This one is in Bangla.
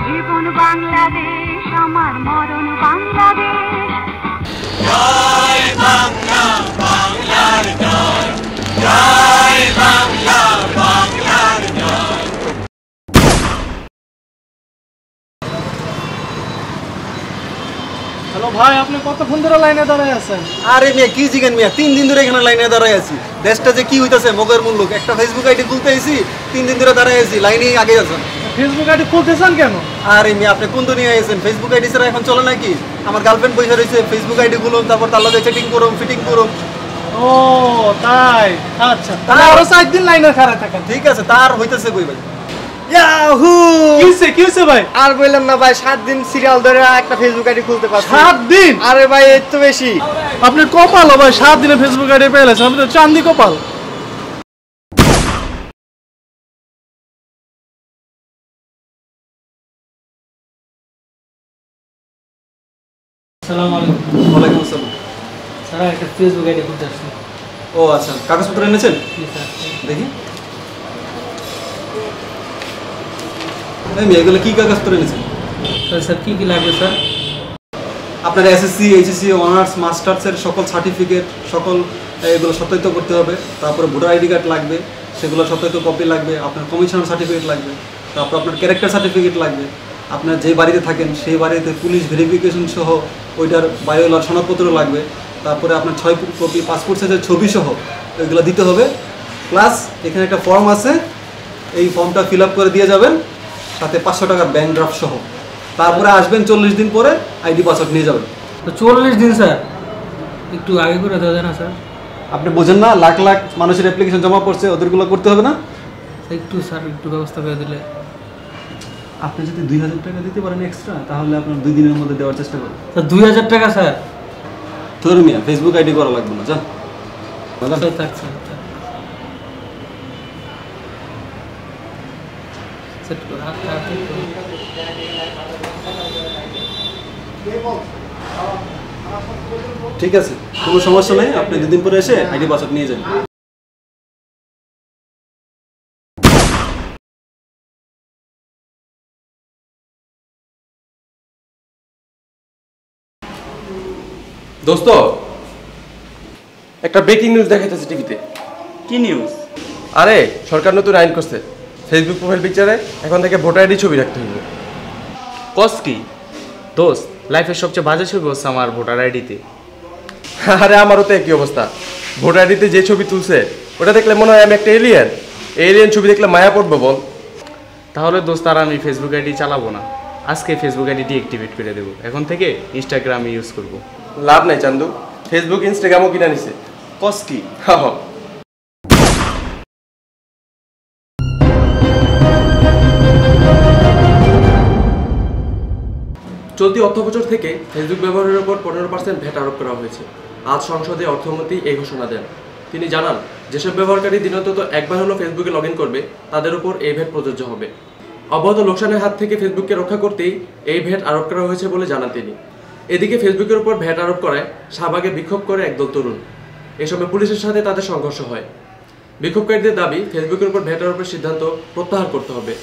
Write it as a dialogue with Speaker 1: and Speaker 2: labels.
Speaker 1: জীবন বাংলাদেশ আমার মরণ বাংলাদেশ।
Speaker 2: জয় বাংলা, বাংলার জয়। জয় বাংলা, বাংলার জয়।
Speaker 3: হ্যালো ভাই, আপনি কতক্ষণ ধরে লাইনে দাঁড়ায় আছেন?
Speaker 4: আরে মিয়া কি জিগান মিয়া, 3 দিন ধরে এখানে লাইনে দাঁড়ায় আছি। দেশটা যে কি হইতাছে মগের মুল্লুক, একটা ফেসবুক আইডি খুলতে আইছি, 3 দিন ধরে দাঁড়ায় আছি, লাইনেই আগে আছেন।
Speaker 3: ফেসবুক আইডি খুলতেছেন কেন?
Speaker 4: আরে মিয়া আপনি কোন দুনিয়ায় আছেন? ফেসবুক আইডি ছাড়া এখন চলে নাকি? আমার গার্লফ্রেন্ড বসে রয়েছে, ফেসবুক আইডি খুলুন, তারপর তার লগে চ্যাটিং করুন, ফিটিং করুন।
Speaker 3: ও তাই, আচ্ছা তাহলে আরো 4 দিন লাইনে খাড়া থাকেন।
Speaker 4: ঠিক আছে, তার হইতাছে কই ভাই?
Speaker 5: ইয়াহু!
Speaker 3: কি হইছে ভাই?
Speaker 5: আর বললাম না ভাই, 7 দিন সিরিয়াল ধরে একটা ফেসবুক আইডি খুলতে পারছি।
Speaker 3: 7 দিন?
Speaker 5: আরে ভাই এর তো বেশি।
Speaker 3: আপনার কপাল ভাই, 7 দিনে ফেসবুক আইডি পেয়েছেন, আপনি তো চাঁদি কপাল।
Speaker 6: আসসালামু আলাইকুম।
Speaker 4: ওয়ালাইকুম আসসালাম।
Speaker 6: স্যার একটা ফেসবুক আইডি খুলতে আসছি।
Speaker 4: ও আচ্ছা, কাগজপত্র এনেছেন?
Speaker 6: জি স্যার।
Speaker 4: দেখি। এই মিয়া এগুলো কি কাগজপত্র এনেছেন?
Speaker 6: স্যার কি কি লাগবে স্যার?
Speaker 4: আপনার এসএসসি, এইচএসসি, অনার্স, মাস্টার্সের সকল সার্টিফিকেট, সকল এগুলো সত্যায়িত করতে হবে। তারপরে ভোটার আইডি কার্ড লাগবে, সেগুলো সত্যায়িত কপি লাগবে। আপনার কমিশনার সার্টিফিকেট লাগবে। তারপর আপনার ক্যারেক্টার সার্টিফিকেট লাগবে। আপনার যে বাড়িতে থাকেন সেই বাড়িতে পুলিশ ভেরিফিকেশন সহ ওইটার বায়োলার সনদপত্র লাগবে। তারপরে আপনার 6 কপি পাসপোর্ট সাইজের ছবি সহ এগুলো দিতে হবে। প্লাস এখানে একটা ফর্ম আছে, এই ফর্মটা ফিল আপ করে দিয়ে যাবেন, সাথে 500 টাকার ব্যাংক ড্রাফট সহ। তারপরে আসবেন 40 দিন পরে, আইডি পাসওয়ার্ড নিয়ে যাবেন।
Speaker 6: তো 40 দিন স্যার, একটু আগে করে দেওয়া যায় না স্যার?
Speaker 4: আপনি বোঝেন না, লাখ লাখ মানুষের অ্যাপ্লিকেশন জমা পড়ছে, ওদেরগুলো করতে হবে না?
Speaker 6: একটু স্যার একটু ব্যবস্থা করে দিলে।
Speaker 4: আপনি যদি 2000 টাকা দিতে পারেন এক্সট্রা, তাহলে আপনার 2 দিনের মধ্যে দেওয়ার চেষ্টা করুন।
Speaker 6: স্যার 2000 টাকা স্যার?
Speaker 4: ধর্মিয়া ফেসবুক আইডি করা লাগবে না, যান।
Speaker 6: স্যার থাক স্যার।
Speaker 4: ঠিক আছে, কোনো সমস্যা নেই, আপনি 2 দিন পরে এসে আইডি পাসওয়ার্ড নিয়ে যান।
Speaker 7: দোস্ত, একটা ব্রেকিং নিউজ দেখাইতেছে টিভিতে।
Speaker 5: কি নিউজ?
Speaker 7: আরে সরকার নতুন আইন করছে, ফেসবুক প্রোফাইল পিকচারে এখন থেকে ভোটার আইডি ছবি রাখতে হবে।
Speaker 8: কস কি দোস্ত, লাইফের সবচেয়ে বাজে ছবি হচ্ছে আমার ভোটার আইডিতে।
Speaker 7: আরে আমারও তো একই অবস্থা। ভোটার আইডিতে যে ছবি তুলছে ওটা দেখলে মনে হয় আমি একটা এলিয়েন। এলিয়েন ছবি দেখলে মায়া পড়বো বল।
Speaker 8: তাহলে দোস্ত আর আমি ফেসবুক আইডি চালাবো না, আজকে ফেসবুক আইডি ডিঅ্যাক্টিভেট করে দেবো। এখন থেকে ইনস্টাগ্রাম ইউজ করব।
Speaker 7: লাভ নাই চান্দু, ফেসবুক ইনস্টাগ্রামও কিনা নিছে।
Speaker 8: কস কি?
Speaker 7: চলতি অর্থবছর থেকে ফেসবুক ব্যবহারের উপর 15% ভ্যাট আরোপ করা হয়েছে। আজ সংসদে অর্থমন্ত্রী এই ঘোষণা দেন। তিনি জানান, যেসব ব্যবহারকারী দিনতত একবার হলো ফেসবুকে লগ ইন করবে তাদের উপর এই ভ্যাট প্রযোজ্য হবে। অবৈধ লোকসানের হাত থেকে ফেসবুককে রক্ষা করতেই এই ভ্যাট আরোপ করা হয়েছে বলে জানান তিনি। এদিকে ফেসবুকের উপর ভ্যাট আরোপ করায় শাহবাগে বিক্ষোভ করে একদল তরুণ। এ সময় পুলিশের সাথে তাদের সংঘর্ষ হয়। বিক্ষোভকারীদের দাবি, ফেসবুকের উপর ভ্যাট আরোপের সিদ্ধান্ত প্রত্যাহার করতে হবে।